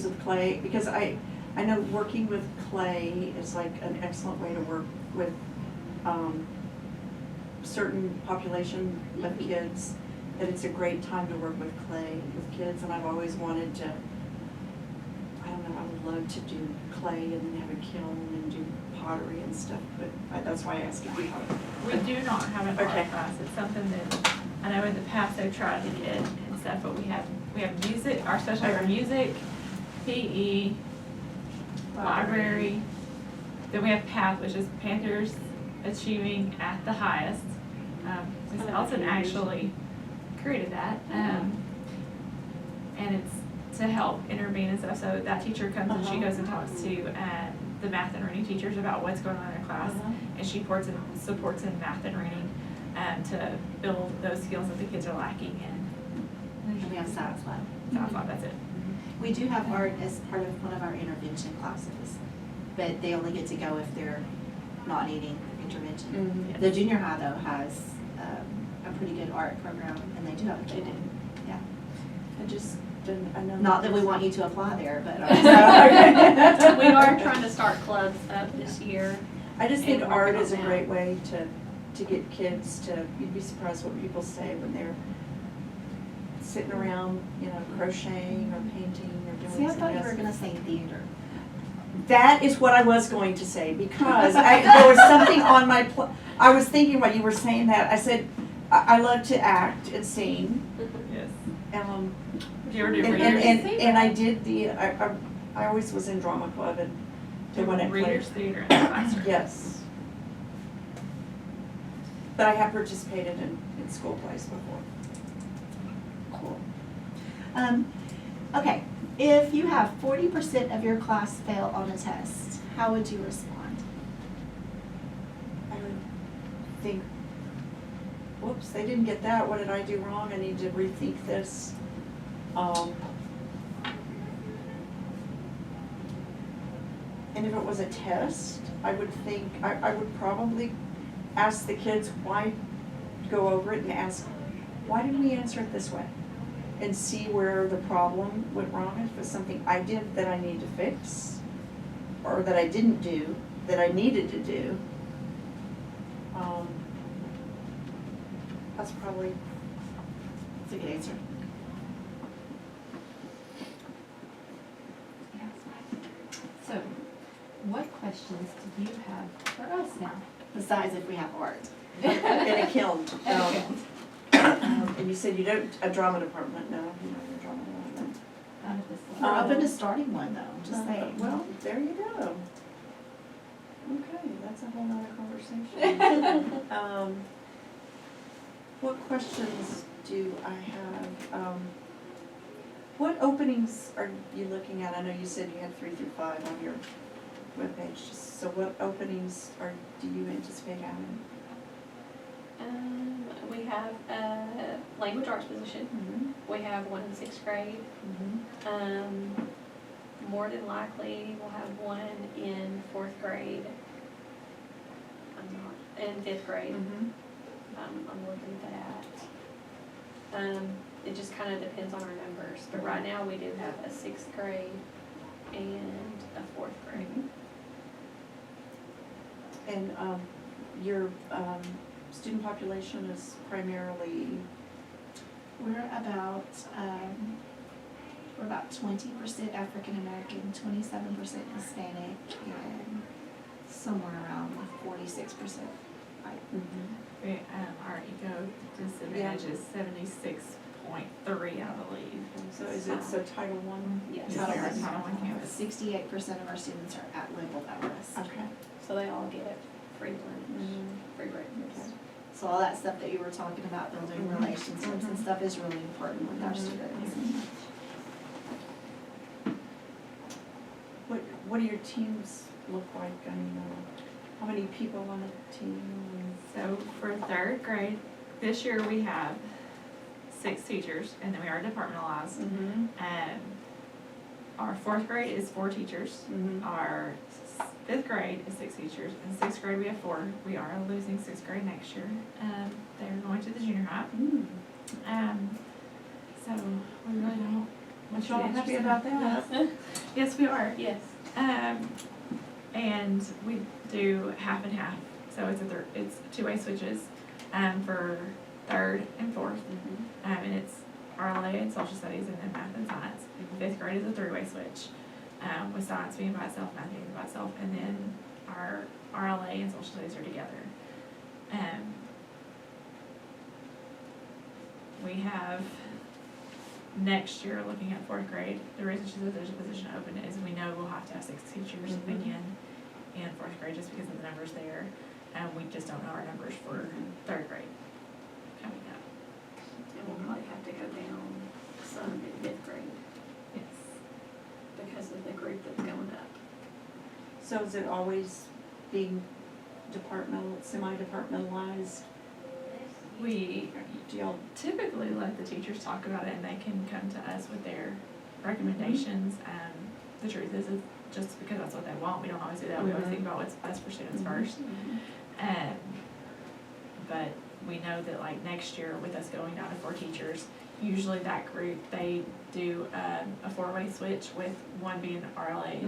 things with clay, because I know working with clay is like an excellent way to work with certain population of kids, that it's a great time to work with clay with kids, and I've always wanted to, I don't know, I would love to do clay and then have a kiln and do pottery and stuff, but that's why I asked if you have it. We do not have an Okay. art class. It's something that I know in the past they've tried to get and stuff, but we have music, our specialty are music, PE, library. Then we have PATH, which is Panthers Achieving at the Highest. Ms. Nelson actually created that. And it's to help intervene and stuff. So that teacher comes and she goes and talks to the math and reading teachers about what's going on in their class. And she supports in math and reading to build those skills that the kids are lacking in. And we have science lab. Science lab, that's it. We do have art as part of one of our intervention classes, but they only get to go if they're not needing intervention. The junior high though has a pretty good art program, and they do have a kid. Yeah. I just didn't, I know. Not that we want you to apply there, but. We are trying to start clubs up this year. I just think and art working is a on great way to get kids to, you'd be surprised what people say when they're sitting around, crocheting or painting or doing See, I something thought you else. were gonna say theater. That is what I was going to say, because there was something on my, I was thinking while you were saying that, I said, I love to act and sing. Yes. And, Do you ever do readers? and I did I always was in drama club and did when I played. Readers theater in the classroom. Yes. But I have participated in school plays before. Cool. Okay, if you have 40% of your class fail on a test, how would you respond? I would think, whoops, they didn't get that, what did I do wrong? I need to rethink this. And if it was a test, I would think, I would probably ask the kids why, go over it and ask, why did we answer it this way? And see where the problem went wrong, if it was something I did that I need to fix, or that I didn't do, that I needed to do. That's probably, That's a good answer. So, what questions do you have for us now? Besides if we have art. in a kiln. Okay. And you said you don't, a drama department, no, you don't have a drama department. Not at this We're level. open to starting one though, just saying. Well, there you go. Okay, that's a whole nother conversation. What questions do I have? What openings are you looking at? I know you said you had 3 through 5 on your webpage. So what openings do you anticipate having? We have a language arts position. Mm-hmm. We have one in 6th grade. More than likely, we'll have one in 4th grade. In 5th grade. I'm looking at that. It just kind of depends on our numbers, but right now we do have a 6th grade and a 4th grade. And your student population is primarily, We're about 20% African American, 27% Hispanic, and somewhere around 46% white. Our eco disadvantage is 76.3, I believe. so is it Title I? Yes. Title I. Title I campus. 68% of our students are at level at risk. Okay. So they all get free lunch, free breakfast. So all that stuff that you were talking about, building relationships and stuff is really important with our students. What do your teams look like? I mean, how many people on a team? So for 3rd grade, this year we have 6 teachers, and then we are departmentalized. And our 4th grade is 4 teachers. Our 5th grade is 6 teachers. In 6th grade we have 4. We are losing 6th grade next year. They're going to the junior high. So we really don't Which y'all happy about that? Yes, we are. Yes. And we do half and half, so it's two-way switches, for third and fourth. And it's RLA and social studies and then math and science. Fifth grade is a three-way switch, with science being by itself, math being by itself, and then our RLA and social studies are together. We have next year, looking at fourth grade, the reason she says there's a position open is we know we'll have to have 6 teachers again in fourth grade just because of the numbers there. And we just don't know our numbers for third grade coming up. And we'll probably have to go down some in fifth grade Yes. because of the group that's going up. So is it always being semi-departmentalized? We Do y'all, typically let the teachers talk about it and they can come to us with their recommendations. The truth is just because that's what they want, we don't always do that. We always think about what's best for students first. But we know that like next year with us going down to 4 teachers, usually that group, they do a 4-way switch with one being RLA,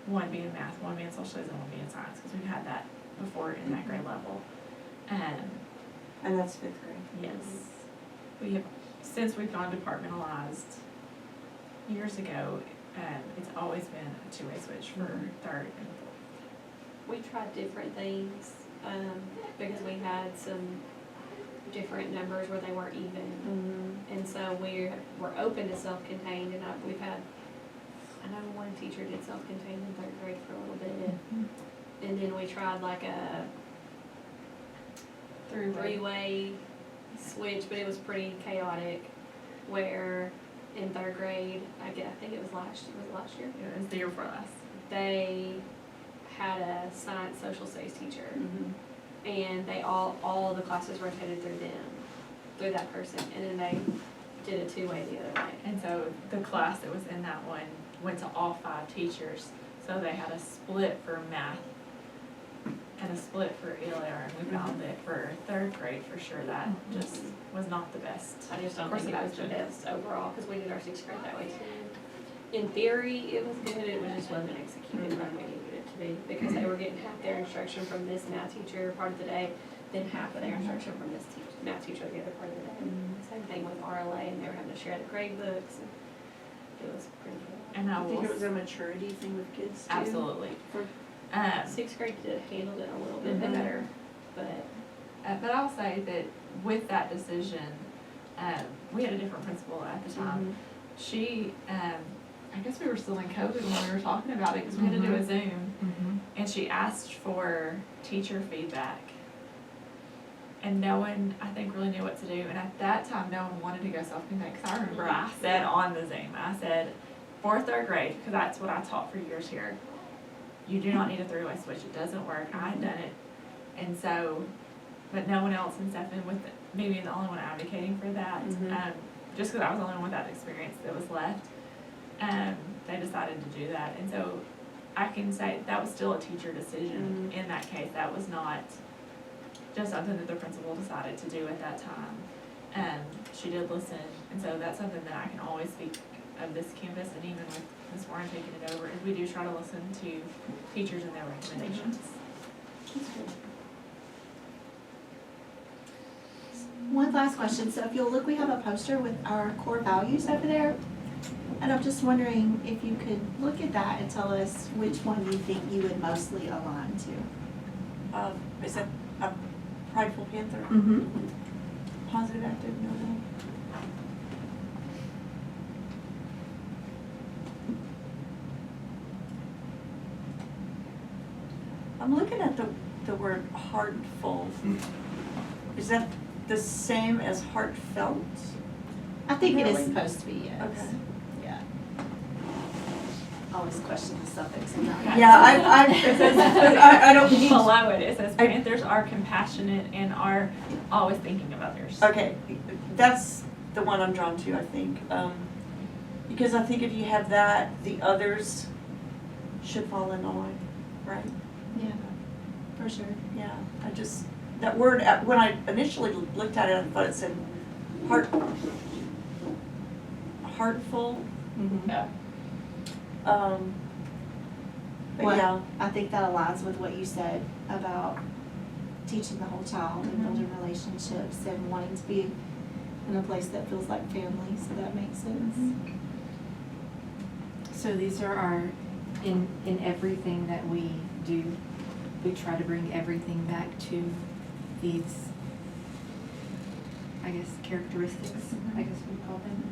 one being math, one being social studies, and one being science, because we've had that before in that grade level. and that's fifth grade? Yes. We have, since we've gone departmentalized years ago, it's always been a 2-way switch for third and fourth. We tried different things, because we had some different numbers where they weren't even. And so we're open to self-contained, and we've had, I know one teacher did self-contained in third grade for a little bit. And then we tried like a three-way switch, but it was pretty chaotic, where in third grade, I think it was last year? It was the year before last. They had a science social studies teacher, and they all the classes rotated through that person, and then they did a 2-way the other way. And so the class that was in that one went to all 5 teachers. So they had a split for math and a split for ELR, and we found that for third grade, for sure, that just was not the best. I just don't Of course think it it was was the good. best overall, because we did our 6th grade that way too. In theory, it was good, it just wasn't executed like we needed it to be, because they were getting half their instruction from this math teacher part of the day, then half of their instruction from this math teacher the other part of the day. Same thing with RLA, and they were having to share the grade books, and it was pretty good. And I I think it will, was a maturity thing with kids too. absolutely. For- 6th grade handled it a little bit better, but But I'll say that with that decision, we had a different principal at the time. She, I guess we were still in COVID when we were talking about it, because we had to do a Zoom, and she asked for teacher feedback. And no one, I think, really knew what to do, and at that time, no one wanted to go self-contained, because I remember I said on the Zoom, I said, for third grade, because that's what I taught for years here, you do not need a 3-way switch, it doesn't work, I had done it. And so, but no one else, and Stephen, with me being the only one advocating for that, just because I was the only one with that experience that was left, they decided to do that. And so I can say that was still a teacher decision in that case. That was not just something that the principal decided to do at that time. She did listen, and so that's something that I can always speak of this campus, and even with Ms. Warren taking it over, is we do try to listen to teachers and their recommendations. One last question. So if you'll look, we have a poster with our core values over there. And I'm just wondering if you could look at that and tell us which one you think you would mostly align to. Is that a prideful Panther? Positive, active, no. I'm looking at the word heartful. Is that the same as heartfelt? I think it is Really? supposed to be, yes. Okay. Yeah. Always question the suffix. Yeah, I don't need. Below it, it says Panthers are compassionate and are always thinking of others. Okay, that's the one I'm drawn to, I think. Because I think if you have that, the others should fall in line, right? Yeah, for sure. Yeah, I just, that word, when I initially looked at it, I thought it said heartful, Yeah. But Well, yeah, I think that aligns with what you said about teaching the whole child and building relationships and wanting to be in a place that feels like family, so that makes sense. So these are our, in everything that we do, we try to bring everything back to these, I guess, characteristics, I guess we call them.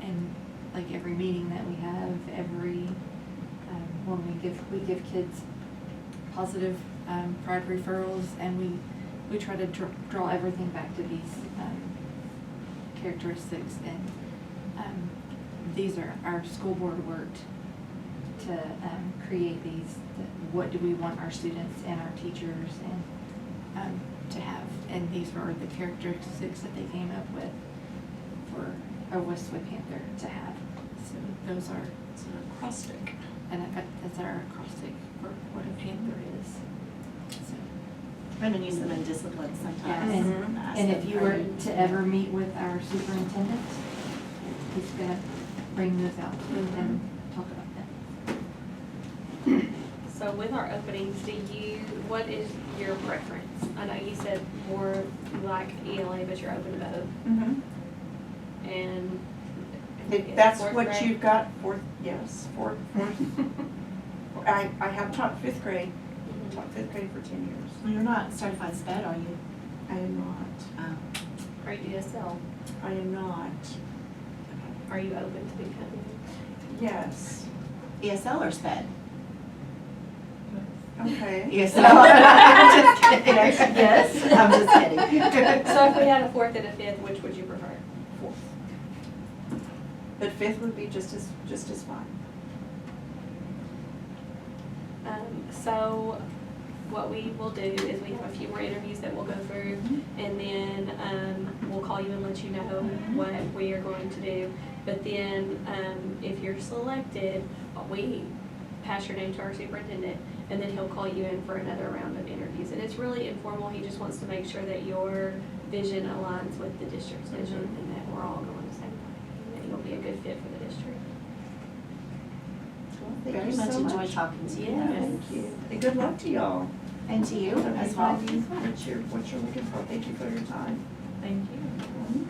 And like every meeting that we have, every, when we give kids positive, pride referrals, and we try to draw everything back to these, characteristics, and, these are, our school board worked to, create these, what do we want our students and our teachers and, to have, and these were the characteristics that they came up with for a Westwood Panther to have. So those are, it's an acrostic. and that's our acrostic for what a panther is. So, I'm gonna use them in discipline sometimes. Yeah, and if you were to ever meet with our superintendent, he's gonna bring those out and talk about them. So with our openings, what is your preference? I know you said more you like ELA, but you're open to both. And If that's fourth what grade? you've got, fourth. I have taught fifth grade, taught fifth grade for 10 years. Well, you're not certified SPED, are you? I am not, Are you DSL? I am not, Are you open to becoming? yes, ESL or SPED? okay. ESL. I'm just kidding. Yes. I'm just kidding. So if we had a fourth and a fifth, which would you prefer? Fourth. But fifth would be just as fine. So what we will do is we have a few more interviews that we'll go through, and then we'll call you and let you know what we are going to do. But then if you're selected, we pass your name to our superintendent, and then he'll call you in for another round of interviews. And it's really informal. He just wants to make sure that your vision aligns with the district's vision and that we're all going the same way, and that you'll be a good fit for the district. Thank Very you much so enjoyed talking to you. Yes. Thank you. And good luck to y'all. And to you as well. What you're looking for. Thank you for your time. Thank you.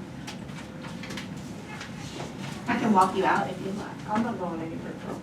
I can walk you out if you'd like. I'm not going anywhere, girl.